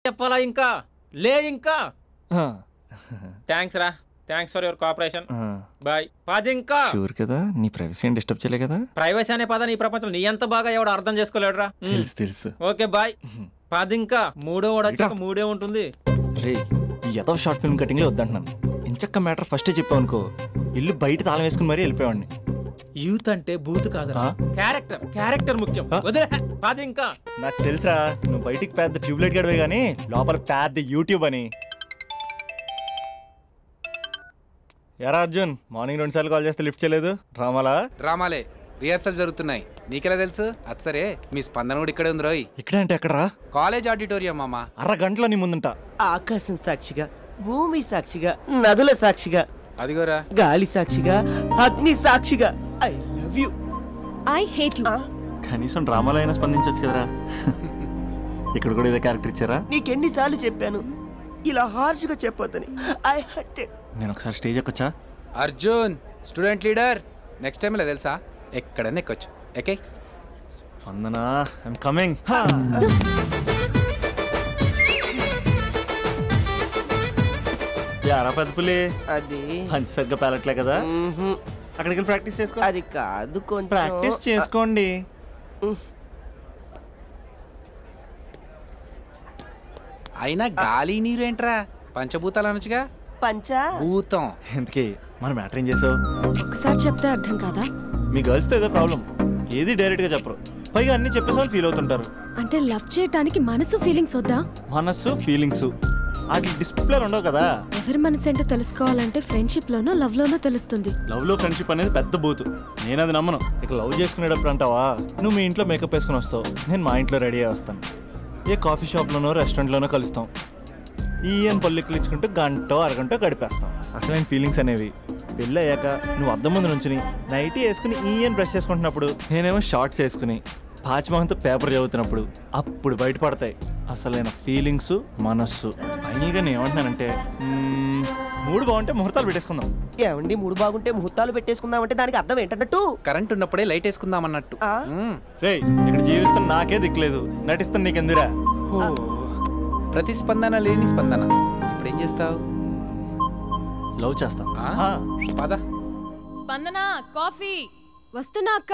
చెప్పాలా ఇంకా లే ఇంకా థ్యాంక్స్ రా thanks for your cooperation bye పది ఇంకా షూర్ కదా నీ ప్రైవసీ డిస్టర్బ్ చేయలే కదా ప్రైవసీ అనే పద నీ ప్రపంచం నీ ఎంత బాగా ఎవడు అర్థం చేసుకోలేడురా తెలుసు ఓకే బాయ్ పది ఇంకా మూడో వాడు వచ్చాక మూడే ఉంటుంది రే ఈ ఏదో షార్ట్ ఫిల్మ్ కటింగ్ లో వద్దంటున్నాను ఇంచక్క మ్యాటర్ ఫస్టే చెప్పావు అనుకో ఇల్లు బయట తాళం వేసుకుని మరీ వెళ్ళిపోయాడిని యూత్ అంటే బూత్ కాదు క్యారెక్టర్ ముఖ్యం వదిలే పది ఇంకా నాకు తెలుసా నువ్వు బయటికి పెద్ద ట్యూబ్లైట్ గడవే గానీ లోపల పెద్ద యూట్యూబ్ అని యారా అర్జున్ మార్నింగ్ 2 సార్లు కాల్ చేస్తే లిఫ్ట్ చేయలేదు డ్రామాలే రిహార్సల్ జరుగుతున్నాయి నీకెలా తెలుసు అది సరే మీ స్పందన కూడా ఇక్కడే ఉంది రోయ్ ఇక్కడ అంటే ఎక్కడరా కాలేజ్ ఆడిటోరియం మామా అరగంటలో నీ ముందుంటా ఆకాశం సాక్షిగా భూమి సాక్షిగా నదుల సాక్షిగా అదిగోరా గాలి సాక్షిగా అగ్ని సాక్షిగా I love you I hate you కనీసం డ్రామాలో అయినా స్పందించవచ్చు కదరా ఇక్కడ కూడా ఇదే క్యారెక్టర్ ఇచ్చారా నీకెన్నిసార్లు చెప్పాను ఇలా హార్ష్గా చెప్పొద్దని ఐ హర్ట్ నేను ఒకసారి స్టేజ్ ఎక్కొచ్చా Arjun student leader next time ఇలా తెలుసా ఎక్కడన్నా ఎక్కొచ్చు ఓకే స్పందన ఐఎమ్ కమింగ్ యారా పెద్ద పులి అది పంచి సరిగ్గా పేలట్లే కదా అక్కడికి వెళ్ళి ప్రాక్టీస్ చేసుకో అది కాదు కొంచెం ప్రాక్టీస్ చేసుకోండి అయినా గాలి నీరు ఏంట్రా పంచభూతాలు అనొచ్చుగా పంచభూతం ఎందుకే మన మ్యాటర్ ఏం చేసావు ఒకసారి చెప్తే అర్థం కాదా మీ గర్ల్స్తో ఏదో ప్రాబ్లం ఏది డైరెక్ట్ గా చెప్పరు పైగా అన్ని చెప్పేసి వాళ్ళు ఫీల్ అవుతుంటారు అంటే లవ్ చేయడానికి మనసు ఫీలింగ్స్ వద్దా మనస్సు ఫీలింగ్స్ వాటి డిస్ప్లే ఉండవు కదా ఎవరి మనసు ఏంటో తెలుసుకోవాలంటే ఫ్రెండ్షిప్ లోనో లవ్ లోనో తెలుస్తుంది లవ్ లో ఫ్రెండ్షిప్ అనేది పెద్ద బూతు నేను అది నమ్మను ఇక లవ్ చేసుకునేటప్పుడు అంటావా నువ్వు మీ ఇంట్లో మేకప్ వేసుకుని వస్తావు నేను మా ఇంట్లో రెడీ అయ్యి వస్తాను ఏ కాఫీ షాప్లోనో రెస్టారెంట్లోనో కలుస్తాం ఈయన పల్లెక్కులు ఇచ్చుకుంటూ గంటో అరగంటో గడిపేస్తాం అసలైన ఫీలింగ్స్ అనేవి పెళ్ళి అయ్యాక నువ్వు అద్దం ముందు నుంచుని నైటీ వేసుకుని ఈయన బ్రష్ చేసుకుంటున్నప్పుడు నేనేమో షార్ట్స్ వేసుకుని పాచిమహంతో పేపర్ చదువుతున్నప్పుడు అప్పుడు బయటపడతాయి అసలైన ఫీలింగ్స్ మనస్సు ఫైనల్గా నేను ఏమంటున్నానంటే మూడు బాగుంటే ముహూర్తాలు పెట్టేసుకుందాం ఏమండి మూడు బాగుంటే ముహూర్తాలు పెట్టేసుకుందాం అంటే దానికి అర్థం ఏంటన్నట్టు కరెంట్ ఉన్నప్పుడే లైట్ వేసుకుందాం అన్నట్టు రేయ్ ఇక్కడ జీవిస్తున్న నాకే దిక్కులేదు నటిస్తున్న నీకెందురా ప్రతిస్పందన లేని స్పందన ఇప్పుడు ఏం చేస్తావు లవ్ చేస్తా పద స్పందన కాఫీ వస్తున్నా అక్క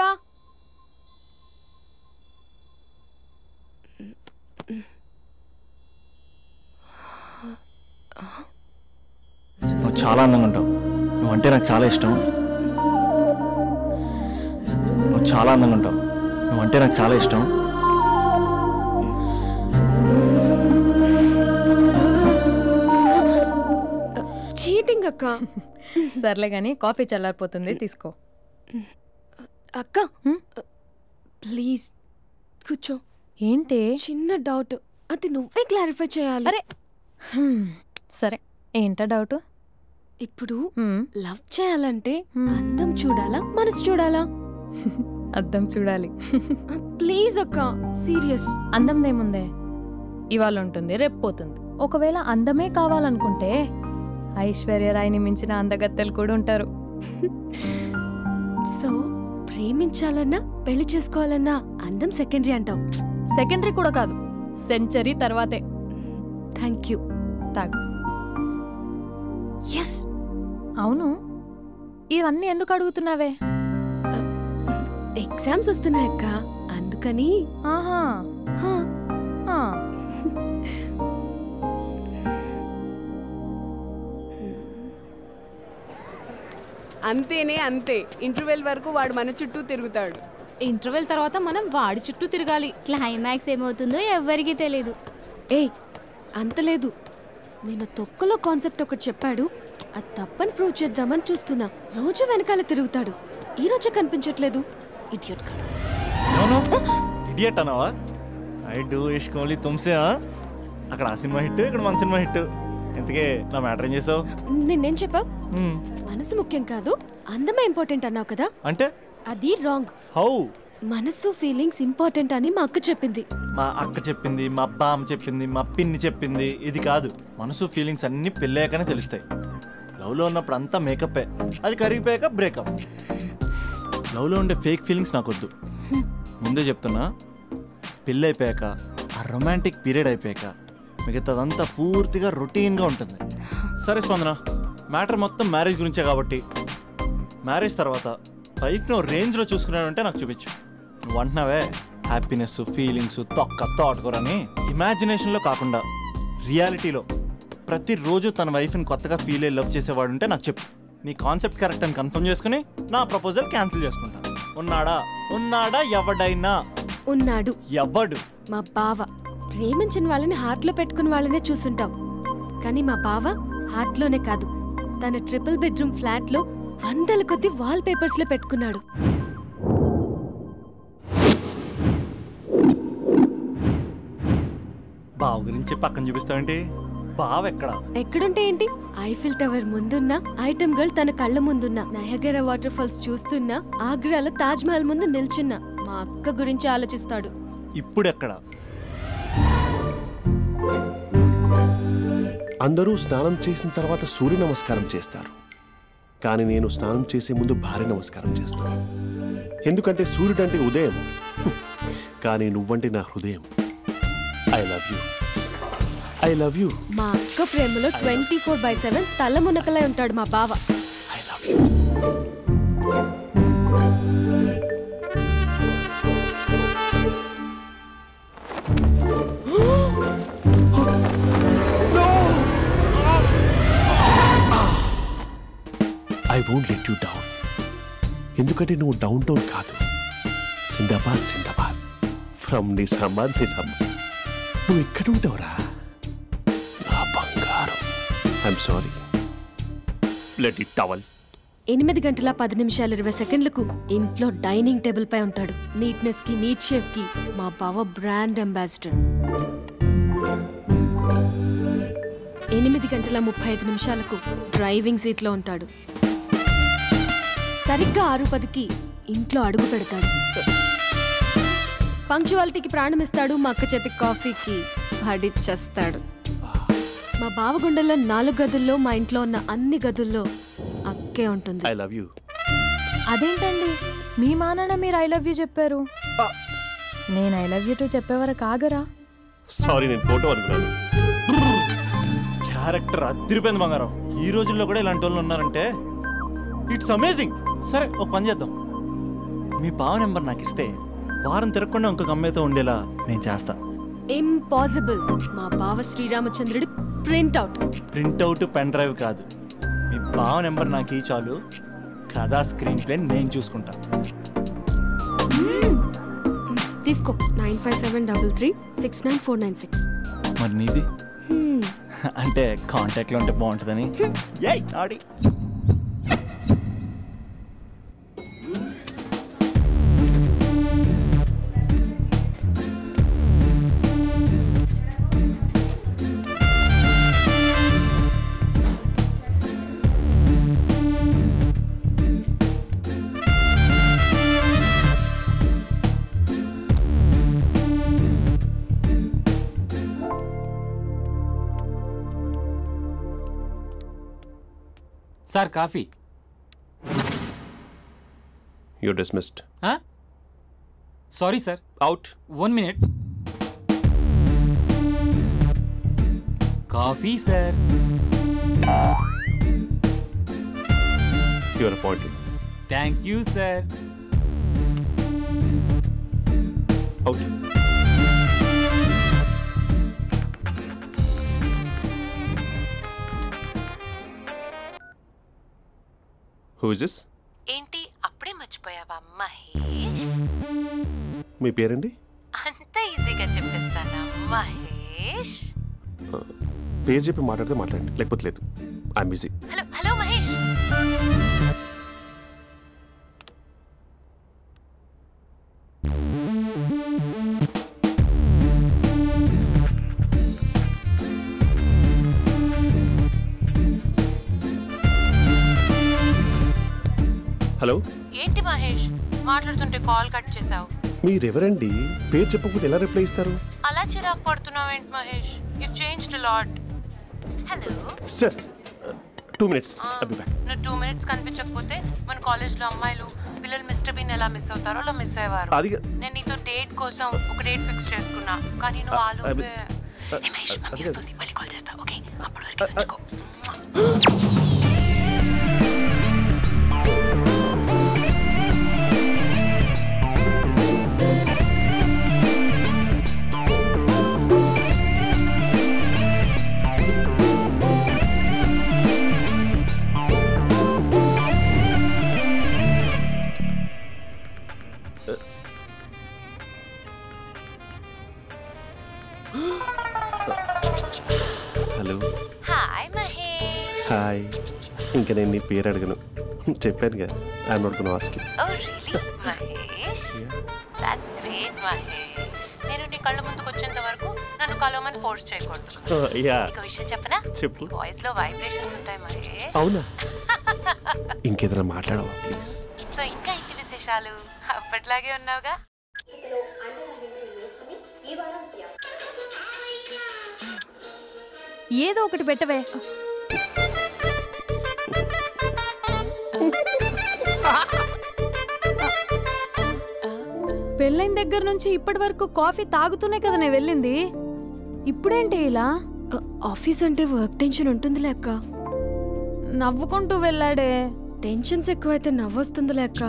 నువ్వు చాలా అందంగా ఉంటావు నువ్వంటే నాకు చాలా ఇష్టం నువ్వు చాలా అందంగా ఉంటావు నువ్వంటే నాకు చాలా ఇష్టం చీటింగ్ అక్క సర్లే గానీ కాఫీ చల్లారిపోతుంది తీసుకో అక్క ప్లీజ్ కూర్చో ఏంటి చిన్న డౌట్ అది నువ్వే క్లారిఫై చేయాలి అరే సరే ఏంటా డౌట్ ఇప్పుడు లవ్ చేయాలంటే అందం చూడాలా మనసు చూడాలా అద్దం చూడాలి ప్లీజ్ అక్క సీరియస్ అందందేముందే ఇవాళ ఉంటుంది రేపు పోతుంది ఒకవేళ అందమే కావాలనుకుంటే ఐశ్వర్య రాయ్ని మించిన అందగత్తెలు కూడా ఉంటారు సో ప్రేమించాలన్నా పెళ్లి చేసుకోవాలన్నా అందం సెకండరీ అంటావు సెకండరీ కూడా కాదు సెంచరీ తర్వాతే థ్యాంక్ యూ తాగు ఎస్ అవును ఇవన్నీ ఎందుకు అడుగుతున్నావే ఎగ్జామ్స్ వస్తున్నాయక్క అందుకని ఆహా అంతేనే అంతే ఇంటర్వెల్ వరకు వాడు మన చుట్టూ తిరుగుతాడు ఇంటర్వెల్ తర్వాత మనం వాడి చుట్టూ తిరగాలి క్లైమాక్స్ ఏమవుతుందో ఎవ్వరికీ తెలీదు ఏయ్ అంత లేదు నేను తొక్కలో కాన్సెప్ట్ ఒకటి చెప్పాడు అది తప్పని ప్రూవ్ చేద్దామని చూస్తున్నా రోజు వెనకాల తిరుగుతాడు ఈ రోజే కనిపించట్లేదు ఇడియట్ కాడు ఇడియట్ అన్నావా ఐ డూ ఇష్క్ ఓన్లీ తుమ్సే అక్కడ ఆ సినిమా హిట్ ఇక్కడ మన సినిమా హిట్ ఇంతకే నా మ్యాటర్ ఏం చేసావు నిన్నేం చెప్పావు మనసు ముఖ్యం కాదు అందమే ఇంపార్టెంట్ అన్నావు కదా అంటే అది రాంగ్ హౌ మనసు ఫీలింగ్స్ ఇంపార్టెంట్ అని మా అక్క చెప్పింది మా అక్క చెప్పింది మా బామ్మ చెప్పింది మా పిన్ని చెప్పింది ఇది కాదు మనసు ఫీలింగ్స్ అన్ని పెళ్ళాకనే తెలుస్తాయి లవ్లో ఉన్నప్పుడు అంతా మేకప్పే అది కరిగిపోయాక బ్రేకప్ లవ్లో ఉండే ఫేక్ ఫీలింగ్స్ నాకొద్దు ముందే చెప్తున్నా పెళ్ళి అయిపోయాక ఆ రొమాంటిక్ పీరియడ్ అయిపోయాక మిగతాదంతా పూర్తిగా రొటీన్గా ఉంటుంది. సరే స్పందన, మ్యాటర్ మొత్తం మ్యారేజ్ గురించే కాబట్టి మ్యారేజ్ తర్వాత వైఫ్ను రేంజ్లో చూసుకున్నాడంటే నాకు చూపించు. నువ్వు అంటున్నావే హ్యాపీనెస్, ఫీలింగ్స్, తోటకూరని ఇమాజినేషన్లో కాకుండా రియాలిటీలో ప్రతిరోజు తన వైఫ్ని కొత్తగా ఫీల్ అయ్యి లవ్ చేసేవాడు ఉంటే నాకు చెప్పు. నీ కాన్సెప్ట్ కరెక్ట్ అని కన్ఫర్మ్ చేసుకుని నా ప్రపోజల్ క్యాన్సిల్ చేసుకుంటా. ఉన్నాడా ఎవడైనా? ఉన్నాడు. ఎవడు? మా బావ. ప్రేమించిన వాళ్ళని హార్ట్లో పెట్టుకున్న వాళ్ళనే చూసుంటాం, కానీ మా బావ హార్ట్లోనే కాదు, తన ట్రిపుల్ బెడ్రూమ్ ఫ్లాట్లో 100 కొద్ది వాల్ పేపర్స్ లో పెట్టుకున్నాడు. బావ గురించి పక్కన చూపిస్తావేంటి? బావ ఎక్కడుంటే ఏంటి? ఐఫిల్ టవర్ ముందున్న ఐటమ్ గర్ల్ తన కళ్ళ ముందున్న నయగరా వాటర్ ఫాల్స్ చూస్తున్నా, ఆగ్రాలో తాజ్ మహల్ ముందు నిల్చున్నా మా అక్క గురించి ఆలోచిస్తాడు. ఇప్పుడెక్కడ? అందరూ స్నానం చేసిన తర్వాత సూర్య నమస్కారం చేస్తారు, కానీ నేను స్నానం చేసే ముందు భార్య నమస్కారం చేస్తాను. ఎందుకంటే సూర్యుడు అంటే ఉదయం, కానీ నువ్వంటే నా హృదయం. I love you, I love you. మా అక్క ప్రేమలో 24/7 తల మునకలై ఉంటాడు మా బావ. I love you. I won't let you down. ఎందుకంటే నువ్వు డౌన్ టౌన్ కాదు, జిందాబాద్ ఫ్రమ్ నిజామాబాద్. నువ్వు ఇక్కడ ఉంటావురా నా బంగారం. I'm sorry, let it towel. 8:10:20 ఇంట్లో డైనింగ్ టేబుల్ పై ఉంటాడు. నీట్నెస్ కి, నీట్ షేఫ్ కి మా బావ బ్రాండ్ అంబాసిడర్. 8:35 డ్రైవింగ్ సీట్ లో ఉంటాడు. సరిగ్గా 6:10 ఇంట్లో అడుగు పెడతాడు. పంక్చువాలిటీకి ప్రాణమిస్తాడు. మా అక్క చేతి కాఫీకి పడిచ్చేస్తాడు. మా బావ గుండెల్లో 4 గదుల్లో, మా ఇంట్లో ఉన్న అన్ని గదుల్లో అక్కే ఉంటుంది. I love you. అదేంటండి, మీ మానాన్న మీరు ఐ లవ్ యూ చెప్పారు, నేను ఐ లవ్ యూ టు చెప్పేవరకు ఆగరా? సారీ, నేను ఫోటో అనుకున్నాను. క్యారెక్టర్ అదిరిపోయింది బంగారం. ఈ రోజుల్లో కూడా ఇలాంటి వాళ్ళు ఉన్నారంటే ఇట్స్ అమేజింగ్. సరే, ఒక పని చేద్దాం. మీ బావ నెంబర్ నాకు ఇస్తే వారం తిరగకుండా ఇంకొక అమ్మాయితో ఉండేలా నేను చేస్తా. ఇంపాసిబుల్. మా బావ శ్రీరామచంద్రుడి ప్రింట్అవుట్ పెన్ డ్రైవ్ కాదు. మీ బావ నెంబర్ నాకు ఈ చాలు, కథా స్క్రీన్ ప్లే నేను చూసుకుంటా. తీసుకో. 9573369496. మరి నీది? అంటే కాంటాక్ట్లో ఉంటే బాగుంటుందని. ఆడి sir coffee. You're dismissed. Sorry sir. Out. 1 minute. Coffee sir. You're appointed. Thank you sir. Out. Who is this? ఏంటి అప్పుడే మర్చిపోయావా మహేష్? మీ పేరండి? అంత ఈజీగా చెప్పేస్తానా మహేష్? పేరు చెప్పి మాట్లాడితే మాట్లాడండి, లేకపోతే లేదు. I'm busy. Hello Mahesh. Hello. ఏంటి మహేష్ మాట్లాడుతుంటే కాల్ కట్ చేసావు? మీరెవరండి? పేరు చెప్పకపోతే ఎలా రిప్లై ఇస్తారు? అలా చిరాకు పడుతున్నావేంటి Mahesh? You changed a lot. Hello sir, 2 minutes. I'll be back. నువ్వు 2 minutes కనిపించకపోతే మన కాలేజ్లో అమ్మాయిలు పిల్లలు మిస్టర్ బీన్ ఎలా మిస్ అవుతారో అలా మిస్ అయ్యేవారు. నేను నీతో డేట్ కోసం ఒక డేట్ ఫిక్స్ చేసుకున్నా, కానీ నువ్వు ఆలోపే. మళ్ళీ కాల్ చేస్తా ఓకే అప్పటి వరకు ఉంచుకో హలో హాయ్ మహేష్ హాయ్ ఇంకా నేను నీ పేరు అడగను చెప్పానుగా I'm not gonna ask you oh really Mahesh that's great Mahesh నేను నీ కళ్ళ ముందుకు వచ్చేంత వరకు నన్ను కలవమని ఫోర్స్ చేయకూడదు యా ఒక విషయం చెప్పనా చెప్పు వాయిస్ లో వైబ్రేషన్స్ ఉంటాయి మహేష్ అవునా ఇంకేదైనా మాట్లాడవా ప్లీజ్ సో ఇంకా ఇంటి విశేషాలు అప్పట్లాగే ఉన్నావుగా ఏదో ఒకటి పెట్టవే పెళ్ళైన దగ్గర నుంచి ఇప్పటి వరకు కాఫీ తాగుతూనే కదా నేను వెళ్ళింది ఇప్పుడేంటి ఇలా ఆఫీస్ అంటే వర్క్ టెన్షన్ ఉంటుందిలే అక్క. నవ్వుకుంటూ వెళ్ళాడే. టెన్షన్స్ ఎక్కువైతే నవ్వొస్తుందిలే అక్క.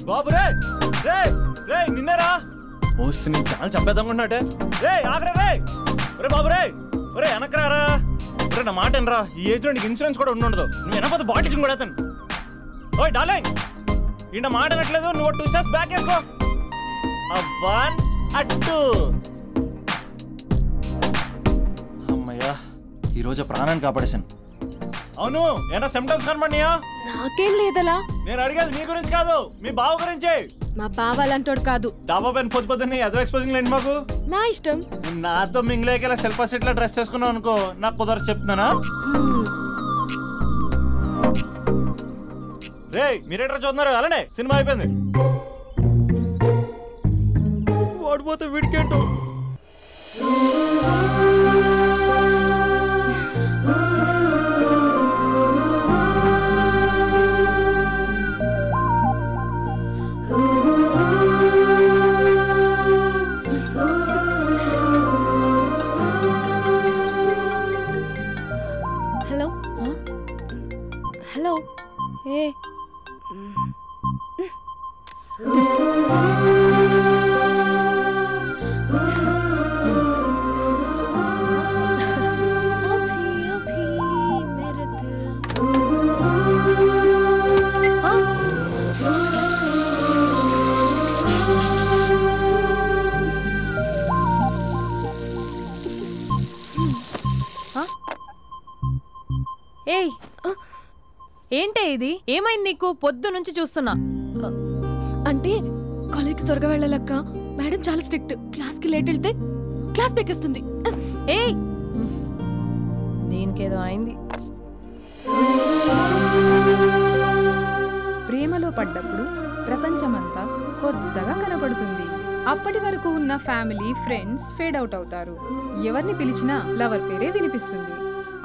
బాబు రే రే రే నిన్నరా వస్తే నేను చాలా చంపేద్దామనుకుంటున్నాటే. రే ఆగరా రే. ఒరే బాబు రే. ఒరే వెనకరారా. ఒరే నా మాట అనరా. ఈ ఏజ్ లో నీకు ఇన్సూరెన్స్ కూడా ఉండదు. నువ్వు వెనకపోతే బాటిల్ కూడా అతను. ఓయ్ డార్లింగ్ ఈయన మాట అనట్లేదు. నువ్వు 2 స్టెప్స్ బ్యాక్ వేసుకో. 1 2. అమ్మయ్యా ఈరోజు ప్రాణాన్ని కాపాడేశాను. అవును ఏనా సిమ్టమ్స్ కనబడినాయా? నాకేం లేదలా. నేను అడిగేది మీ గురించి కాదు, మీ బావ గురించి. మా బావ అలాంటోడు కాదు. డాబా పైన పొద్దున్నే అదో ఎక్స్పోజింగ్ లేండి మాకు. నా ఇష్టం. నాతో మింగిలేక సెల్ఫ్ సెట్ లా డ్రెస్ చేసుకున్నావు అనుకో, నాకు కుదరదు చెప్తున్నానా? రే మీరేట్రా చూస్తున్నారు? అలానే సినిమా అయిపోయింది. ఓడిపోతే వీడికేంటో. హలో హలో ఏ ఏయ్ ఏంటే ఇది? ఏమైంది నీకు? పొద్దు నుంచి చూస్తున్నా. అంటే కాలేజ్కి త్వరగా వెళ్ళాలక్క. మేడం చాలా స్ట్రిక్ట్. క్లాస్కి లేట్ వెళ్తే క్లాస్ పెక్కేస్తుంది. ఏయ్ దీనికేదో అయింది. ప్రేమలో పడ్డప్పుడు ప్రపంచమంతా కొత్తగా కనబడుతుంది. అప్పటి వరకు ఉన్న ఫ్యామిలీ ఫ్రెండ్స్ ఫేడ్ అవుట్ అవుతారు. ఎవరిని పిలిచినా లవర్ పేరే వినిపిస్తుంది.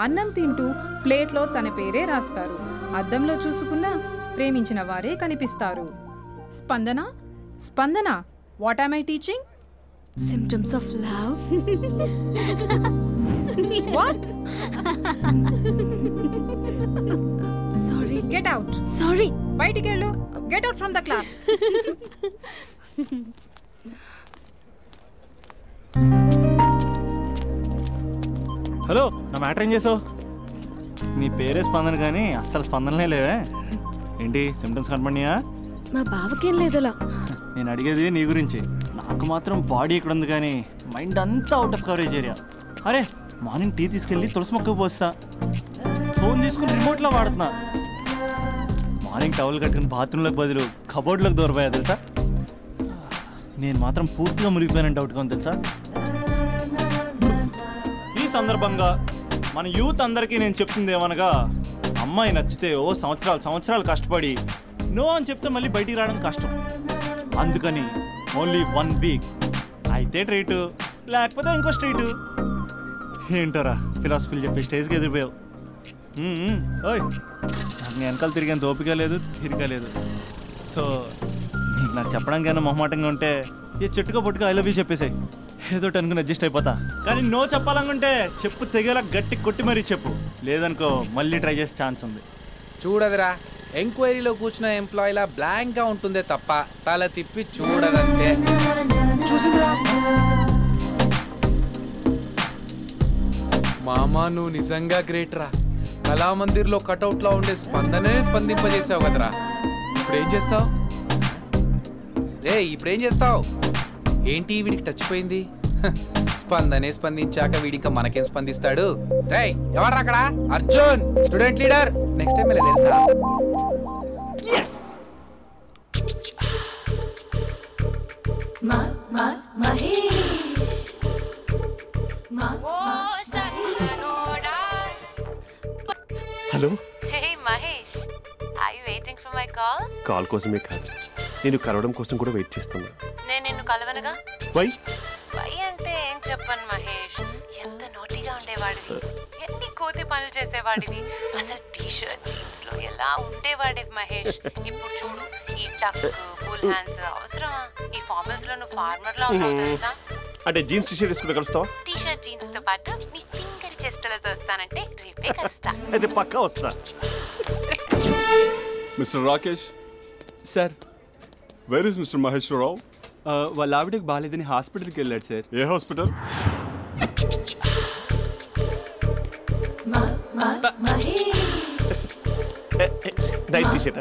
అన్నం తింటూ ప్లేట్లో తన పేరే రాస్తారు. అద్దంలో చూసుకున్నా ప్రేమించిన వారే కనిపిస్తారు. Spandana Spandana what am I teaching? Symptoms of love. What? Sorry. Get out. Sorry. బయటికి వెళ్ళు. Get out from the class. Hello నా మ్యాటర్ ఏం చేసావు? నీ పేరే స్పందన కానీ అస్సలు స్పందనలే లేవే. ఏంటి సిమ్టమ్స్ కనపడినాయా? మా బావకేం లేదలా. నేను అడిగేది నీ గురించి. నాకు మాత్రం బాడీ ఇక్కడ ఉంది కానీ మైండ్ అంతా అవుట్ ఆఫ్ కవరేజ్ ఏరియా. అరే మార్నింగ్ టీ తీసుకెళ్ళి తులసి మొక్కకు పోస్తా. ఫోన్ తీసుకుని రిమోట్లో వాడుతున్నా. మార్నింగ్ టవల్ కట్టుకుని బాత్రూంలోకి బదులు కబోర్డ్లోకి దూరపోయా తెలుసా. నేను మాత్రం పూర్తిగా మునిగిపోయానని డౌట్గా ఉంది తెలుసా. ఈ సందర్భంగా మన యూత్ అందరికీ నేను చెప్తుంది ఏమనగా, అమ్మాయి నచ్చితే ఓ సంవత్సరాలు కష్టపడి నో అని చెప్తే మళ్ళీ బయటికి రావడం కష్టం. అందుకని ఓన్లీ 1 వీక్ అయితే ట్రీటు, లేకపోతే ఇంకో స్ట్రీటు. ఏంటోరా ఫిలాసఫీలు చెప్పి స్టేజ్కి ఎదిరిపోయావు. ఓయ్ నాకు వెనకాల తిరిగేంత ఓపిక లేదు, తిరిగా లేదు. సో నీకు నాకు చెప్పడానికైనా మొహమాటంగా ఉంటే ఏ చెట్టుగా పొట్టుగా ఐ లవ్ యూ చెప్పేసాయి, ఏదో అనుకుని అడ్జస్ట్ అయిపోతా. కానీ నో చెప్పాలనుకుంటే చెప్పు తెగేలా గట్టి కొట్టి మరీ చెప్పు, లేదనుకో మళ్ళీ ట్రై చేసే ఛాన్స్ ఉంది. చూడదురా, ఎంక్వైరీలో కూర్చున్న ఎంప్లాయీలా బ్లాంక్గా ఉంటుందే తప్ప తల తిప్పి చూడదంతే. చూసిందిరా మామా, నువ్వు నిజంగా గ్రేట్ రా. కళామందిర్లో కటౌట్లో ఉండే స్పందనే స్పందింపజేసావు కదరా. ఇప్పుడేం చేస్తావు ఇప్పుడేం చేస్తావు? ఏంటి వీడికి టచ్ పోయింది? స్పందనే స్పందించాక వీడిక మనకేం స్పందిస్తాడు? రేయ్ ఎవర్రా అక్కడ? Arjun, student leader. Next time ఇలా తెలుసా? Hello. Hey Mahesh, are you waiting for my call? Call కోసమే కాదు, నేను కలవడం కోసం కూడా వెయిట్ చేస్తున్నా. నేను నిన్ను కలవనుగా. వై అంటే ఏం చెప్పను మహేష్, ఎంత నోటిగా ఉండేవాడివి, ఎన్ని కోతి పనులు చేసేవాడివి, అసలు టీషర్ట్ జీన్స్ లో ఎలా ఉండేవాడివి మహేష్. ఇప్పుడు చూడు, ఈ టక్ ఫుల్ హ్యాండ్స్ అవసరమా? ఈ ఫార్మల్స్ లో నువ్వు ఫార్మర్ లా ఉన్నావు తెలుసా? అంటే జీన్స్ టీషర్ట్ వేసుకుని కలుస్తావా? టీషర్ట్ జీన్స్ తో పాటు నీ ఫింగర్ చెస్టలతో వస్తానంటే రేపే కలుస్తా. అయితే పక్కా వస్తా. Mister Rakesh sir. Where is mister Maheshwararao? వాళ్ళ ఆవిడకి బాగాలేదని హాస్పిటల్కి వెళ్ళాడు సార్. ఏ హాస్పిటల్? Night t shirt.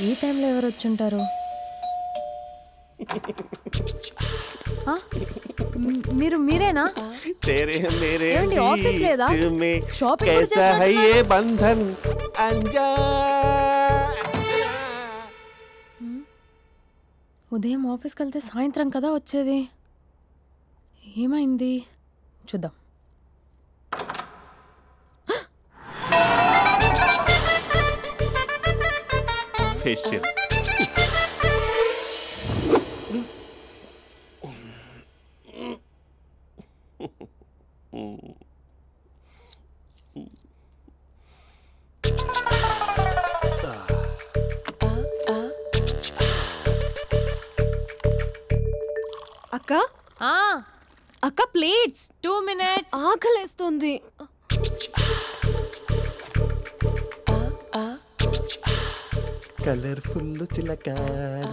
ఈ టైంలో ఎవరు వచ్చుంటారు? మీరేనా? ఏమండి ఆఫీస్ లేదా? షాపింగ్ బంధన్ ఉదయం ఆఫీస్కి వెళ్తే సాయంత్రం కదా వచ్చేది, ఏమైంది చూద్దాం. ఫేషియల్. అక్క అక్క ప్లేట్స్. 2 minutes. ఆకలేస్తుంది. కలర్ఫుల్ చిలక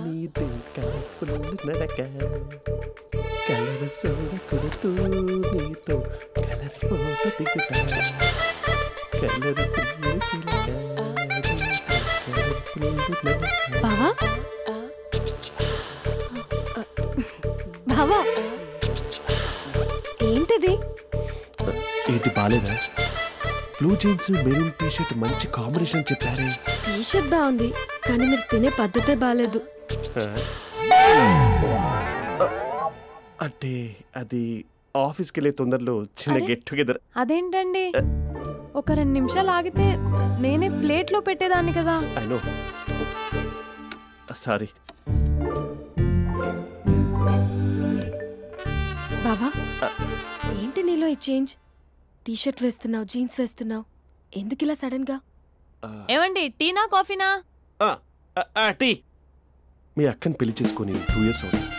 నీది కలర్ఫుల్ నడక, కలర్ సోడ కొడుతూ నీతో కలర్ ఫోటో దిగుతా, కలర్ఫుల్ చిలక. బావా బావా ఏంటిది? ఏంటి బాలేదా? బ్లూ జీన్స్ మెరూన్ టీషర్ట్ మంచి కాంబినేషన్ చెప్పారే. టీషర్ట్ బాగుంది కానీ మీరు తినే పద్ధతే బాలేదు. అంటే అది ఆఫీస్కి వెళ్ళే తొందరలో చిన్న గెట్ టుగెదర్. అదేంటండి, ఒక 2 నిమిషాలు ఆగితే నేనే ప్లేట్లో పెట్టేదాన్ని కదా. I know, sorry. బావా ఏంటి నీలో ఈ చేంజ్? టీషర్ట్ వేస్తున్నావు, జీన్స్ వేస్తున్నావు, ఎందుకు ఇలా సడన్ గా? ఏమండి, టీనా కాఫీనా? టీ. మీ అక్కని పెళ్లి చేసుకొని 2 years అవుతుంది.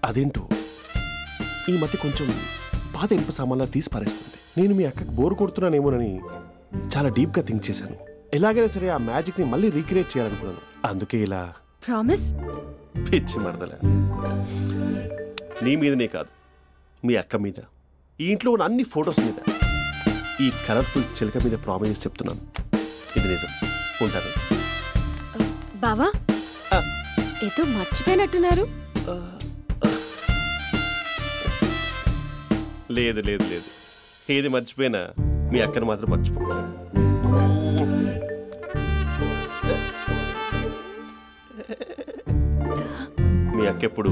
అదేంటో ఈ మధ్య కొంచెం పాత ఇనుప సామాన్లా తీసి పారేస్తుంది. నేను మీ అక్కకి బోర్ కొడుతున్నానేమోనని చాలా డీప్గా థింక్ చేశాను. ఎలాగైనా సరే ఆ మ్యాజిక్ని మళ్ళీ రీక్రియేట్ చేయాలనుకున్నాను. అందుకే ఇలా. ప్రామిస్? పిచ్చి మరదల, నీ మీదనే కాదు, మీ అక్క మీద, ఈ ఇంట్లో ఉన్న అన్ని ఫొటోస్ మీద, ఈ కలర్ఫుల్ చిలక మీద ప్రామిస్ చెప్తున్నాను. ఇది నిజం. ఉంటాను. బావా ఏదో మర్చిపోయినట్టున్నారు. లేదు లేదు లేదు, ఏది మర్చిపోయినా మీ అక్కను మాత్రం మర్చిపో. మీ అక్క ఎప్పుడు